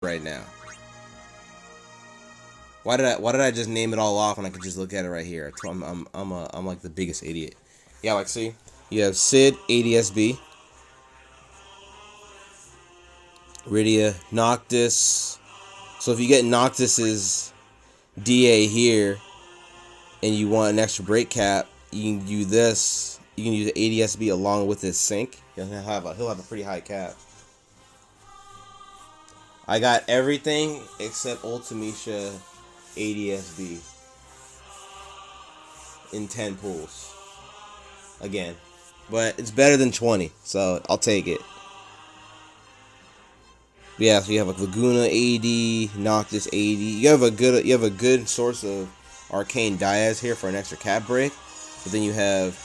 right now. Why did I just name it all off when I could just look at it right here? I'm like the biggest idiot. Yeah, like see, you have Sid ADSB, Rydia, Noctis. So if you get Noctis's DA here and you want an extra break cap, you can do this. You can use ADSB along with his sync. He'll have a pretty high cap. I got everything except Ultimecia ADSB in 10 pools. Again. But it's better than 20, so I'll take it. Yeah, so you have like Laguna AD, Noctis AD. You have a good source of Arcane Diaz here for an extra cap break. But then you have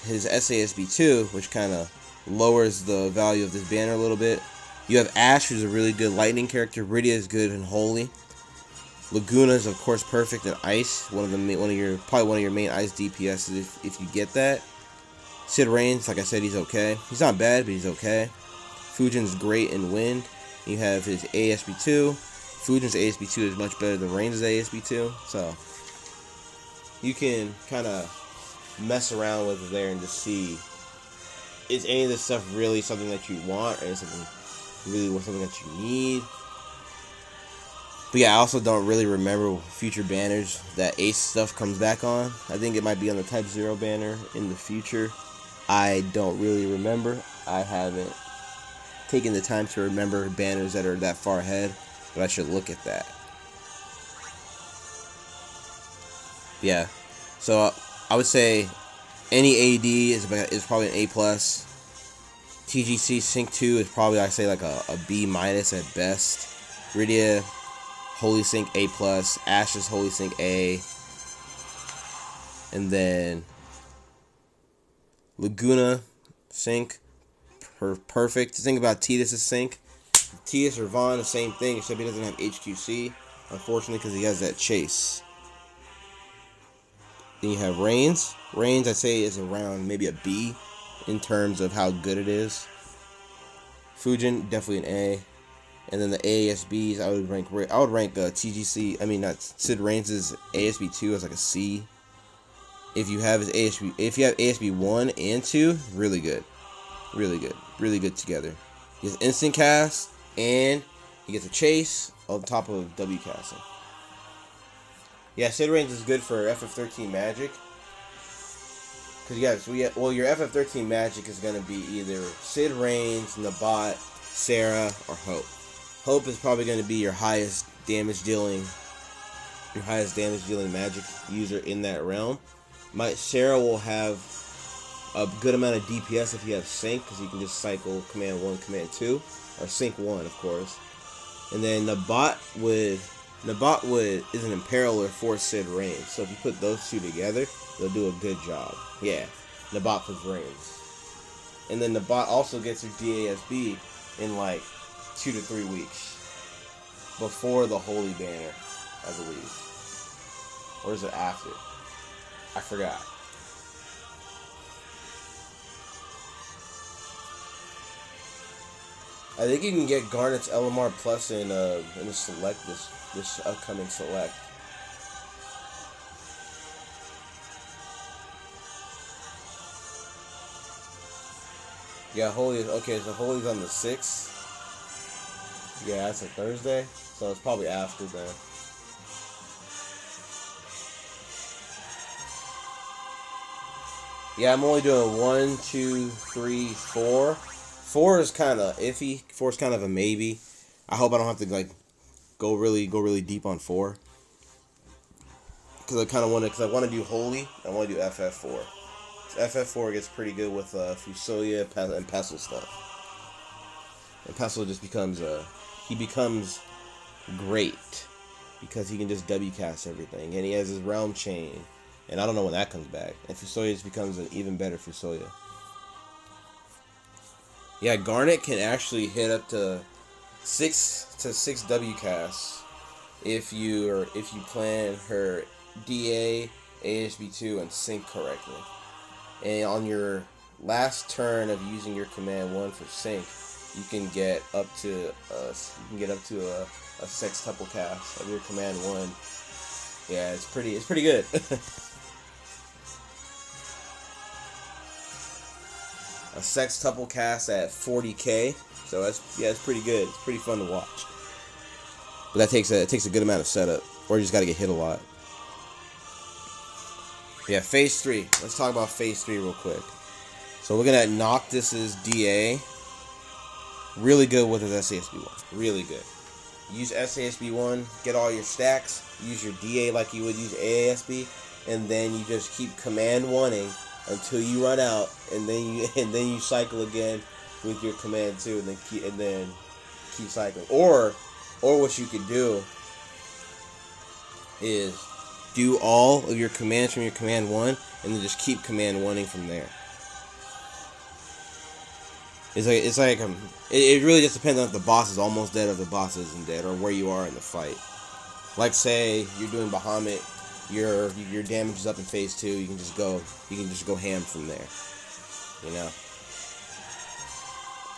his SASB2, which kind of lowers the value of this banner a little bit. You have Ash, who's a really good lightning character. Rydia is good and holy. Laguna is of course perfect in ice. Probably one of your main ice DPSs if you get that. Sid Reigns, like I said, he's okay. He's not bad, but he's okay. Fujin's great in wind. You have his ASB2. Fujin's ASB2 is much better than Reigns' ASB2, so you can kind of mess around with it there and just see, is any of this stuff really something that you want, or is it really something that you need? But yeah, I also don't really remember future banners that Ace stuff comes back on. I think it might be on the Type 0 banner in the future. I don't really remember. I haven't taken the time to remember banners that are that far ahead, but I should look at that. Yeah, so I would say any AD is probably an A+. TGC Sync 2 is probably, I say, like a B- at best. Rydia Holy Sync A+, Ash's Holy Sync A, and then Laguna Sync perfect. The thing about Tidus' Sync, Tidus or Vaughn, the same thing, except he doesn't have HQC, unfortunately, because he has that chase. Then you have Reigns. Reigns, I'd say, is around maybe a B in terms of how good it is. Fujin, definitely an A. And then the ASBs, I would rank TGC. I mean, not Sid Reigns' ASB2 as like a C. If you have his ASB, if you have ASB 1 and 2, really good, really good together. He has instant cast and he gets a chase on top of W casting. Yeah, Sid Reigns is good for FF13 Magic. Cause your FF13 Magic is gonna be either Sid Reigns, Nabat, Sarah, or Hope. Hope is probably going to be your highest damage dealing magic user in that realm. Sarah will have a good amount of DPS if you have Sync, because you can just cycle Command 1, Command 2, or Sync 1, of course. And then Nabat is an Imperiler for Sid Reigns, so if you put those two together, they'll do a good job. Yeah, Nabat for Reigns. And then Nabat also gets her DASB in like 2 to 3 weeks before the Holy Banner, I believe. Or is it after? I forgot. I think you can get Garnet's LMR Plus in the select this upcoming select. Yeah, Holy is okay. So Holy's on the 6th. Yeah, that's a Thursday, so it's probably after then. Yeah, I'm only doing 1, 2, 3, 4. 4 is kind of iffy. 4 is kind of a maybe. I hope I don't have to like go really deep on 4, because I want to do Holy. I want to do FF4. So FF4 gets pretty good with Fusoya and Pestle stuff, and Pestle just becomes he becomes great because he can just W cast everything, and he has his Realm Chain, and I don't know when that comes back. And Fusoya just becomes an even better Fusoya. Yeah, Garnet can actually hit up to 6 W casts if you plan her DA, ASB2, and Sync correctly. And on your last turn of using your Command 1 for Sync, you can get up to a sextuple cast of your command 1. Yeah, it's pretty good. A sextuple cast at 40k, so it's pretty good. It's pretty fun to watch. But it takes a good amount of setup, or you just gotta get hit a lot. Yeah, phase 3. Let's talk about phase 3 real quick. So looking at Noctis's DA, really good with his SASB1. Really good. Use SASB1, get all your stacks, use your DA like you would use AASB, and then you just keep command 1ing until you run out, and then you cycle again with your command 2, and then keep cycling. Or what you could do is do all of your commands from your command 1, and then just keep command 1ing from there. It really just depends on if the boss is almost dead or if the boss isn't dead, or where you are in the fight. Like, say you're doing Bahamut, your damage is up in phase 2. You can just go ham from there. You know,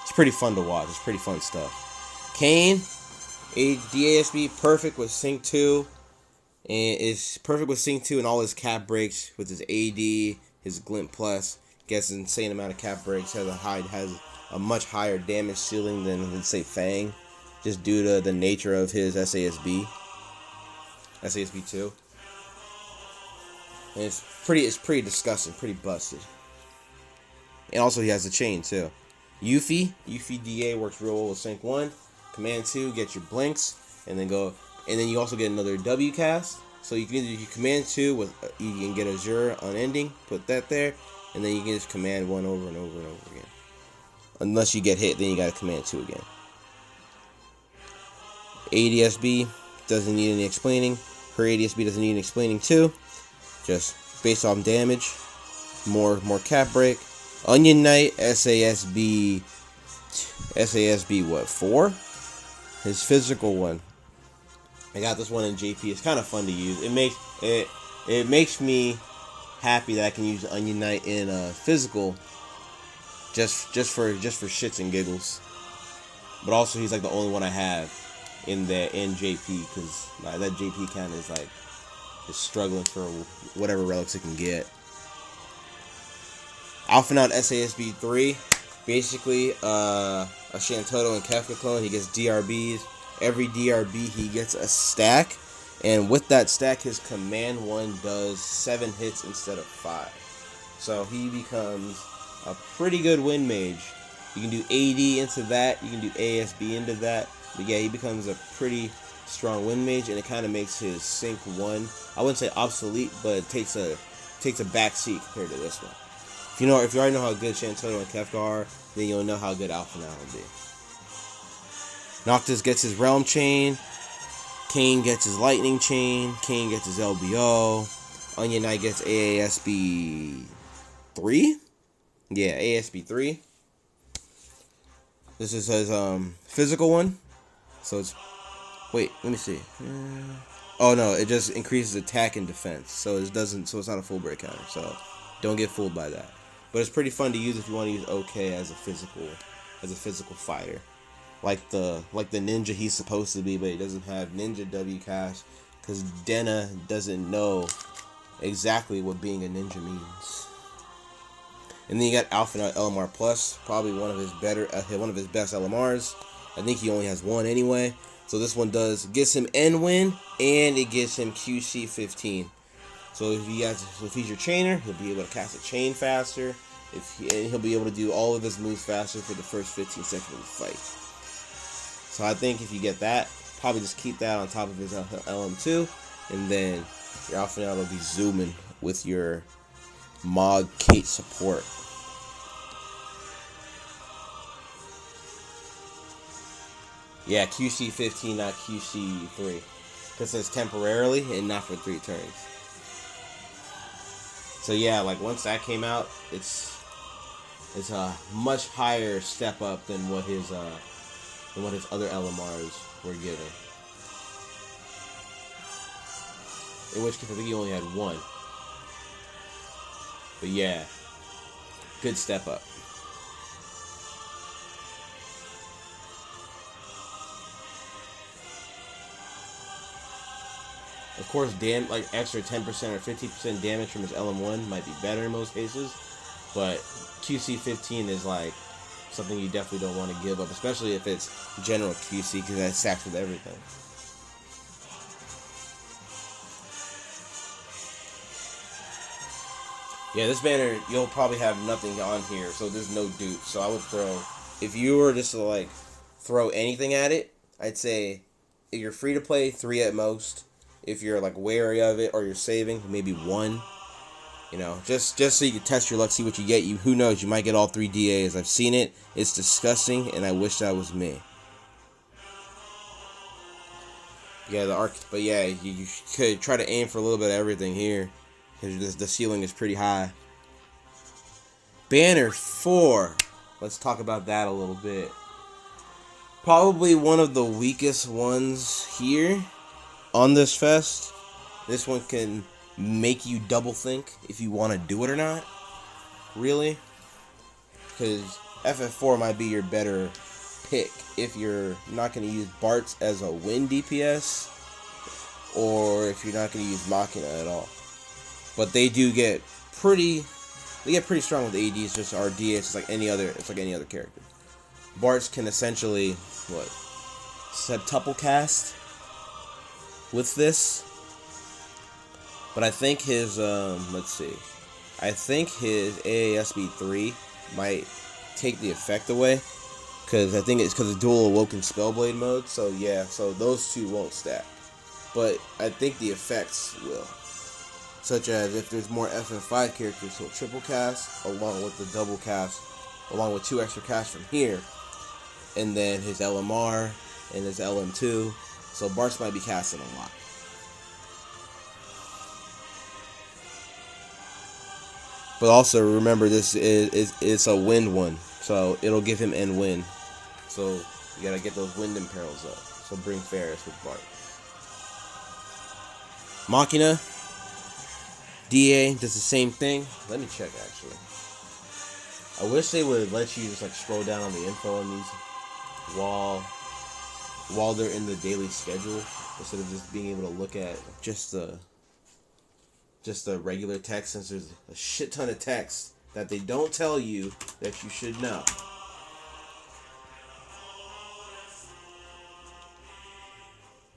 it's pretty fun to watch. It's pretty fun stuff. Kane, DASB, perfect with Sync 2, and is perfect with Sync 2 and all his cap breaks with his AD, his Glint Plus. Gets an insane amount of cap breaks. Has a much higher damage ceiling than, let's say, Fang, just due to the nature of his SASB 2. And it's pretty disgusting, pretty busted. And also he has the chain too. Yuffie DA works real well with Sync 1. Command 2, get your blinks, and then you also get another W cast. So you can either do Command 2 with you can get Azure Unending, put that there, and then you can just Command 1 over and over and over again. Unless you get hit, then you gotta Command 2 again. ADSB doesn't need any explaining. Her ADSB doesn't need any explaining too. Just based on damage, more cap break. Onion Knight SASB what, 4? His physical one. I got this one in JP. It's kind of fun to use. It makes me happy that I can use Onion Knight in physical, just for shits and giggles. But also he's like the only one I have in JP, because that JP count is like just struggling for whatever relics it can get. Alphanaut SASB 3, basically a Shantoto and Kefka clone. He gets DRBs. Every DRB he gets a stack, and with that stack his command 1 does 7 hits instead of 5. So he becomes a pretty good wind mage. You can do AD into that, you can do ASB into that, but yeah, he becomes a pretty strong wind mage, and it kind of makes his Sync 1, I wouldn't say obsolete, but it takes a back seat compared to this one. If you already know how good Shantoto and Kefka are, then you'll know how good Alphanaut will be. Noctis gets his Realm Chain, Kane gets his Lightning Chain, Kane gets his LBO, Onion Knight gets AASB 3? Yeah, ASB 3. This is his physical one. So it's, wait, let me see. Oh no, it just increases attack and defense. So it's not a full break counter. So don't get fooled by that. But it's pretty fun to use if you want to use OK as a physical fighter. Like the ninja he's supposed to be, but he doesn't have ninja W cast because Denna doesn't know exactly what being a ninja means. And then you got Alphanaut LMR Plus, probably one of his best LMRs. I think he only has one anyway. So this one gets him N-Win, and it gives him QC 15. So if he's your chainer, he'll be able to cast a chain faster. And he'll be able to do all of his moves faster for the first 15 seconds of the fight. So I think if you get that, probably just keep that on top of his LM2, and then your Alphanaut will be zooming with your Mod Kate support. Yeah, QC 15, not QC 3. Because it's temporarily and not for 3 turns. So yeah, like once that came out, it's a much higher step up than what his other LMRs were given. In which case I think he only had one. But yeah, good step up. Of course, like extra 10% or 15% damage from his LM1 might be better in most cases, but QC 15 is like something you definitely don't want to give up, especially if it's general QC because that stacks with everything. Yeah, this banner you'll probably have nothing on here, so there's no dupe. So I would throw, if you were just to like throw anything at it, I'd say if you're free to play, 3 at most. If you're like wary of it or you're saving, maybe 1. You know, just so you can test your luck, see what you get. Who knows? You might get all 3 DAs. I've seen it. It's disgusting, and I wish that was me. Yeah, but yeah, you could try to aim for a little bit of everything here, because the ceiling is pretty high. Banner 4. Let's talk about that a little bit. Probably one of the weakest ones here on this fest. This one can make you double think if you want to do it or not. Really. Because FF4 might be your better pick if you're not going to use Bartz as a win DPS, or if you're not going to use Machina at all. But they do get pretty strong with ADs. Just our DH is like any other. It's like any other character. Bartz can essentially septuple cast with this. But I think his let's see. I think his AASB 3 might take the effect away, because I think it's because of dual awoken spellblade mode. So yeah, so those two won't stack, but I think the effects will. Such as if there's more FF5 characters, he'll triple cast along with the double cast, along with 2 extra casts from here, and then his LMR and his LM2. So Bartz might be casting a lot. But also remember, this is a wind one, so it'll give him end win. So you gotta get those wind imperils up. So bring Ferris with Bart. Machina DA does the same thing. Let me check actually. I wish they would let you just like scroll down on the info on these while they're in the daily schedule, instead of just being able to look at just the regular text, since there's a shit ton of text that they don't tell you that you should know.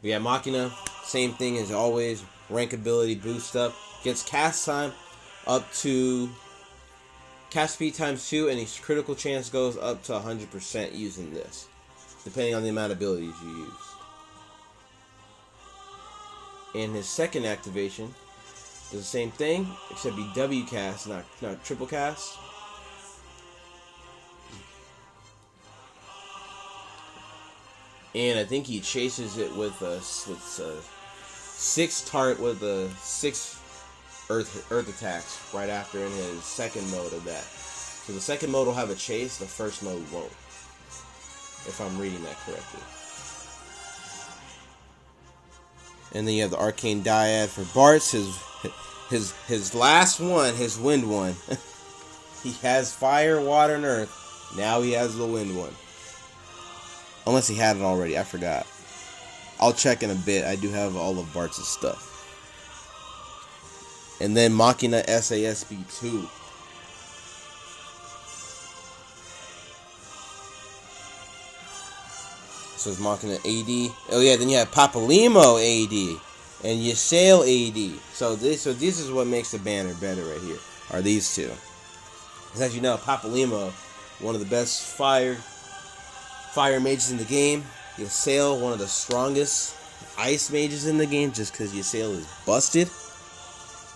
But yeah, Machina, same thing as always. Rank ability boost up. Gets cast time up to cast speed times 2, and his critical chance goes up to 100% using this, depending on the amount of abilities you use. And his second activation does the same thing, except be W cast, not triple cast. And I think he chases it with a 6 tart with a 6 earth attacks right after in his second mode of that. So the second mode will have a chase, the first mode won't, if I'm reading that correctly. And then you have the Arcane Dyad for Bartz, his last one, his wind one. He has fire, water, and earth. Now he has the wind one. Unless he had it already, I forgot. I'll check in a bit. I do have all of Bartz's stuff. And then Machina SASB 2. So it's Machina AD. Oh yeah, then you have Papalimo AD and Ysael AD. So this is what makes the banner better right here. Are these two? Because as you know, Papalimo, one of the best fire mages in the game. Ysael, one of the strongest ice mages in the game, just because Ysael is busted,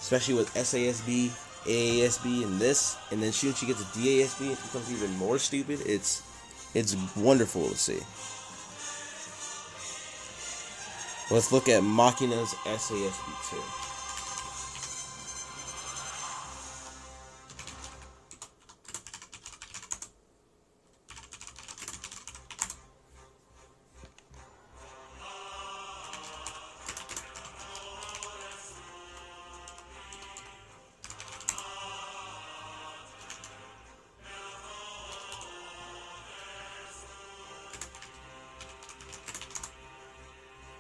especially with SASB, AASB, and this. And then soon she gets a DASB, it becomes even more stupid. It's wonderful to see. Let's look at Machina's SASB 2.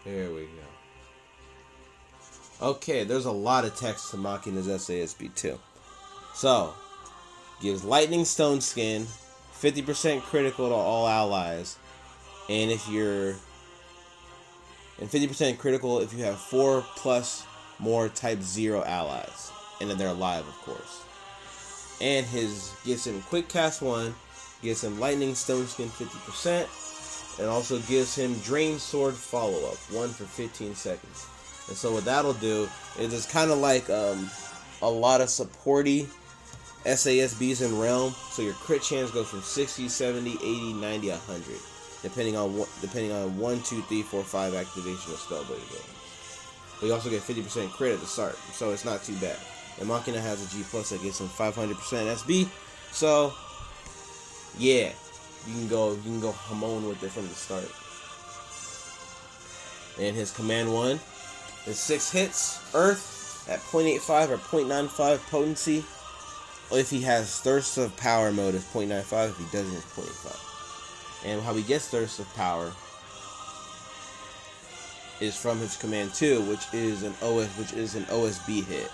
There we go. Okay, there's a lot of text to Machina's SASB2. So, gives Lightning Stone Skin, 50% critical to all allies, and if you're... and 50% critical if you have 4 plus more type 0 allies. And then they're alive, of course. And his gives him Quick Cast 1, gives him Lightning Stone Skin 50%, and also gives him Drain Sword Follow-Up, 1 for 15 seconds. And so what that'll do is it's kind of like a lot of supporty SASBs in Realm. So your crit chance goes from 60, 70, 80, 90, 100. Depending on 1, 2, 3, 4, 5 activation of spell blade abilities. But you also get 50% crit at the start, so it's not too bad. And Machina has a G plus that gets him 500% SB, so yeah, you can go Hamon with it from the start. And his command 1 is 6 hits, Earth at 0.85 or 0.95 potency. If he has Thirst of Power mode, it's 0.95. If he doesn't, it's 0.85. And how he gets Thirst of Power is from his command 2, which is an OSB hit.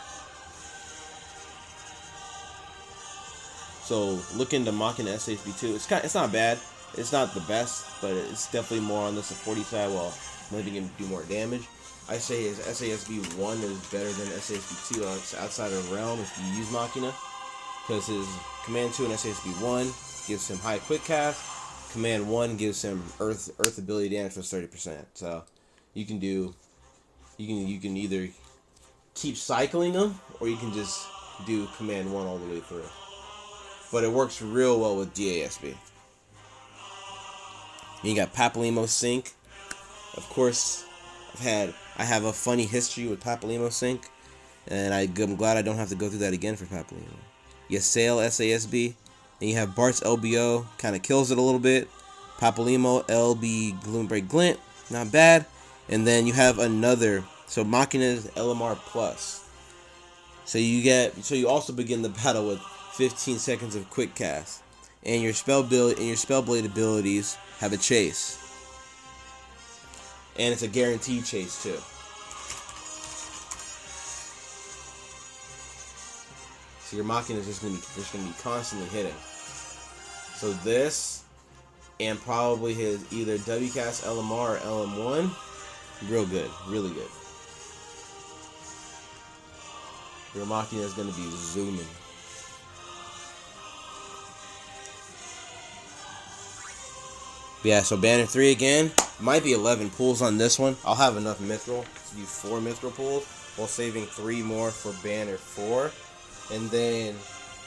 So look into Machina SASB2. It's not bad. It's not the best, but it's definitely more on the supporty side while letting him do more damage. I say his SASB1 is better than SASB2 outside of Realm if you use Machina, because his command 2 and SASB1 gives him high quick cast. Command 1 gives him earth ability damage for 30%. So you can either keep cycling them, or you can just do command 1 all the way through. But it works real well with DASB. You got Papalymo Sync. Of course, I have a funny history with Papalymo Sync, and I'm glad I don't have to go through that again for Papalymo. You Sail SASB, and you have Bart's LBO, kind of kills it a little bit. Papalymo LB Gloombreak Glint, not bad. And then you have another, so Machina's LMR Plus. So you also begin the battle with 15 seconds of quick cast, and your spell blade abilities have a chase, and it's a guaranteed chase too. So your Machina is just gonna be constantly hitting. So this, and probably his either WCast LMR or LM1, real good, really good. Your Machina is gonna be zooming. Yeah, so Banner 3 again. Might be 11 pulls on this one. I'll have enough Mithril to do 4 Mithril pulls, while saving 3 more for Banner 4. And then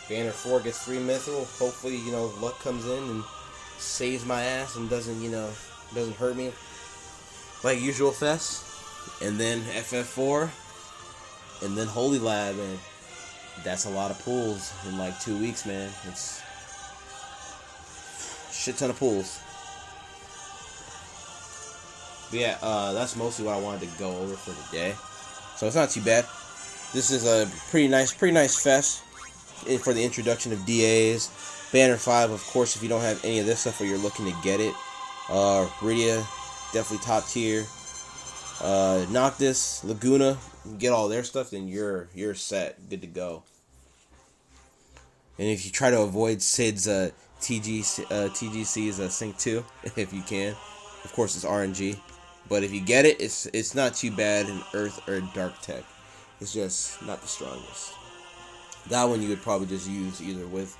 Banner 4 gets 3 Mithril. Hopefully, luck comes in and saves my ass and doesn't hurt me like usual fest. And then FF4. And then Holy Lab, and that's a lot of pulls in like 2 weeks, man. It's a shit ton of pulls. But yeah, that's mostly what I wanted to go over for today. So it's not too bad. This is a pretty nice fest for the introduction of DAs. Banner 5, of course, if you don't have any of this stuff or you're looking to get it. Rydia, definitely top tier. Noctis, Laguna, get all their stuff, then you're set, good to go. And if you try to avoid Sid's TGC's Sync 2, if you can, of course it's RNG. But if you get it, it's not too bad in Earth or Dark Tech. It's just not the strongest. That one you would probably just use either with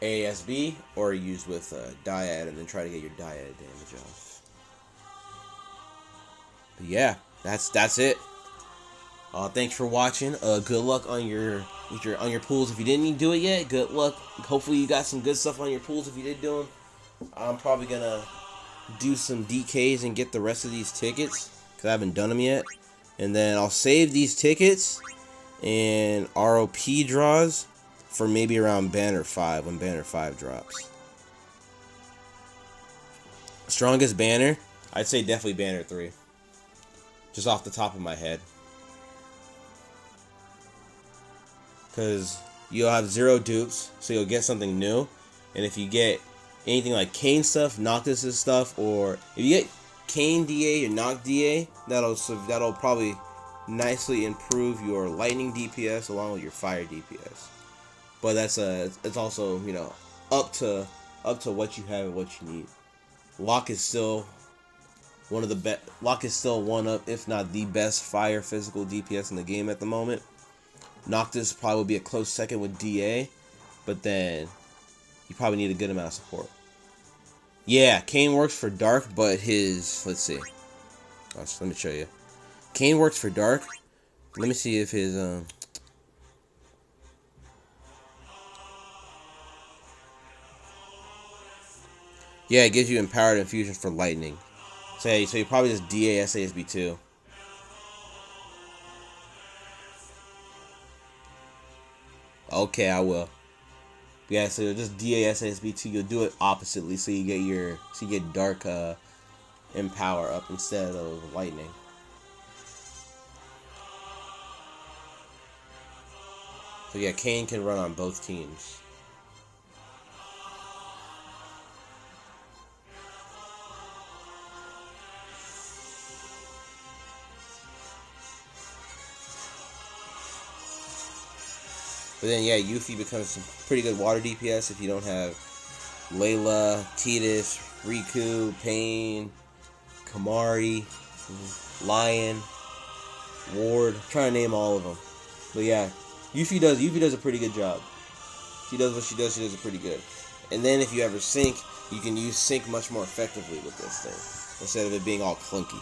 ASB or use with Dyad, and then try to get your Dyad damage off. But yeah, that's it. Thanks for watching. Good luck on your pools. If you didn't do it yet, good luck. Hopefully you got some good stuff on your pools if you did do them. I'm probably gonna do some DKs and get the rest of these tickets, because I haven't done them yet. And then I'll save these tickets and ROP draws for maybe around Banner 5, when Banner 5 drops. Strongest banner, I'd say definitely Banner 3. Just off the top of my head. Because you'll have 0 dupes, so you'll get something new. And if you get anything like Kane stuff, Noctis' stuff, or if you get Kane DA or Noct DA, that'll probably nicely improve your lightning DPS along with your fire DPS. But that's it's also, you know, up to what you have and what you need. Locke is still one of the best. Locke is still one of, if not the best, fire physical DPS in the game at the moment. Noctis probably will be a close second with DA, but then you probably need a good amount of support. Yeah, Kayn works for Dark, but his, let's see. Let me show you. Kayn works for Dark. Let me see if his yeah, it gives you empowered infusion for lightning. So you probably just DA SASB 2. Okay, I will. Yeah, so just DA SASB 2. You'll do it oppositely, so you get Dark empower up instead of lightning. So yeah, Kayn can run on both teams. But then yeah, Yuffie becomes some pretty good water DPS if you don't have Layla, Tidus, Riku, Pain, Kamari, Lion, Ward. I'm trying to name all of them. But yeah, Yuffie does a pretty good job. She does what she does it pretty good. And then if you ever sync, you can use sync much more effectively with this thing, instead of it being all clunky.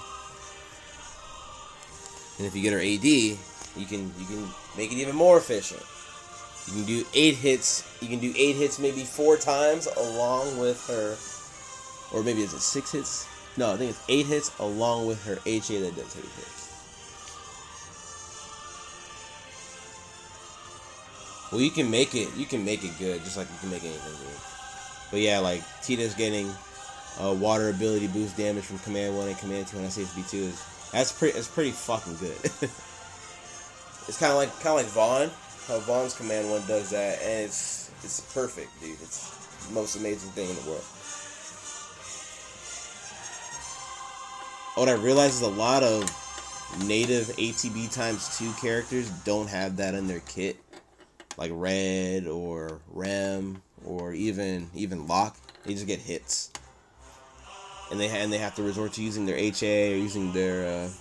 And if you get her AD, you can make it even more efficient. You can do 8 hits. You can do 8 hits maybe 4 times along with her, or maybe is it 6 hits? No, I think it's 8 hits along with her HA that does 8 hits. Well, you can make it good, just like you can make anything good. But yeah, like Tidus getting water ability boost damage from Command 1 and Command 2 and SHB 2 that's pretty fucking good. It's kind of like Vaughn. How Vaughn's Command 1 does that, and it's perfect, dude. It's the most amazing thing in the world. What I realized is a lot of native ATB ×2 characters don't have that in their kit, like Red or Rem or even Locke. They just get hits, and they have to resort to using their HA or using their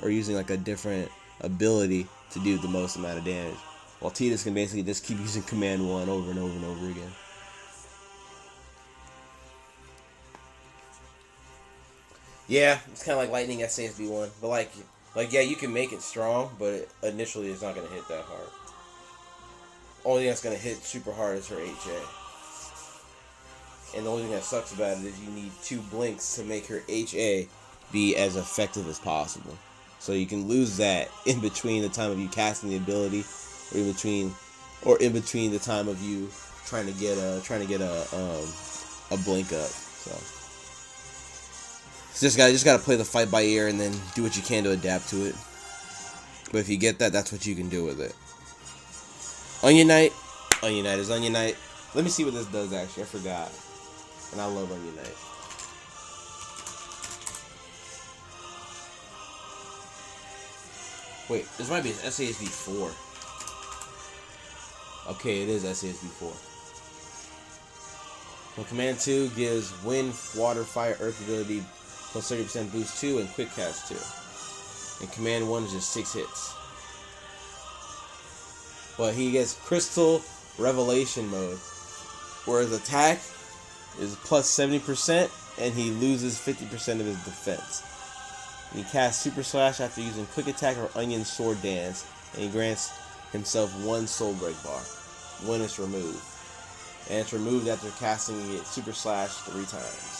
or using like a different ability to do the most amount of damage. While Tidus can basically just keep using Command 1 over and over and over again. Yeah, it's kind of like Lightning SASB 1. But like yeah, you can make it strong, but initially it's not going to hit that hard. Only thing that's going to hit super hard is her HA. And the only thing that sucks about it is you need 2 blinks to make her HA be as effective as possible. So you can lose that in between the time of you casting the ability, or in between the time of you trying to get a blink up. So just gotta play the fight by ear and then do what you can to adapt to it. But if you get that, that's what you can do with it. Onion Knight is Onion Knight. Let me see what this does actually. I forgot. And I love Onion Knight. Wait, this might be an SASB 4. Okay, it is SASB 4. Well, Command 2 gives Wind, Water, Fire, Earth ability plus 30% boost 2 and Quick Cast 2. And Command 1 is just 6 hits. But he gets Crystal Revelation mode, where his attack is plus 70% and he loses 50% of his defense. And he casts Super Slash after using Quick Attack or Onion Sword Dance, and he grants himself 1 Soul Break bar when it's removed. And it's removed after casting it Super Slash 3 times.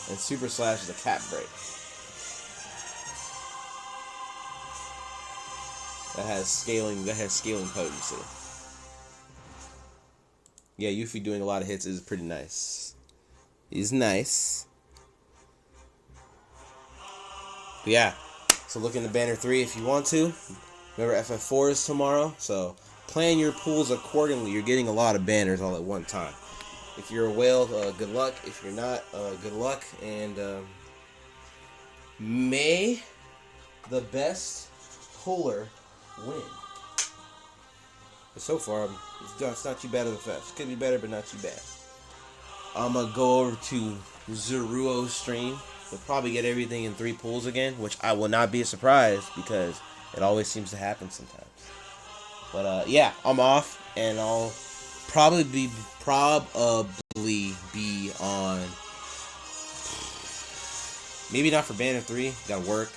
And Super Slash is a cap break. That has scaling potency. Yeah, Yuffie doing a lot of hits is pretty nice. He's nice. But yeah, so look into Banner 3 if you want to. Remember, FF4 is tomorrow, so plan your pools accordingly. You're getting a lot of banners all at one time. If you're a whale, good luck. If you're not, good luck. And May the best puller win. But so far, it's not too bad of a fetch. Could be better, but not too bad. I'm going to go over to Zeruo's stream. We'll probably get everything in 3 pulls again, which I will not be surprised because it always seems to happen sometimes. But yeah, I'm off, and I'll probably be on. Maybe not for Banner 3. Gotta work.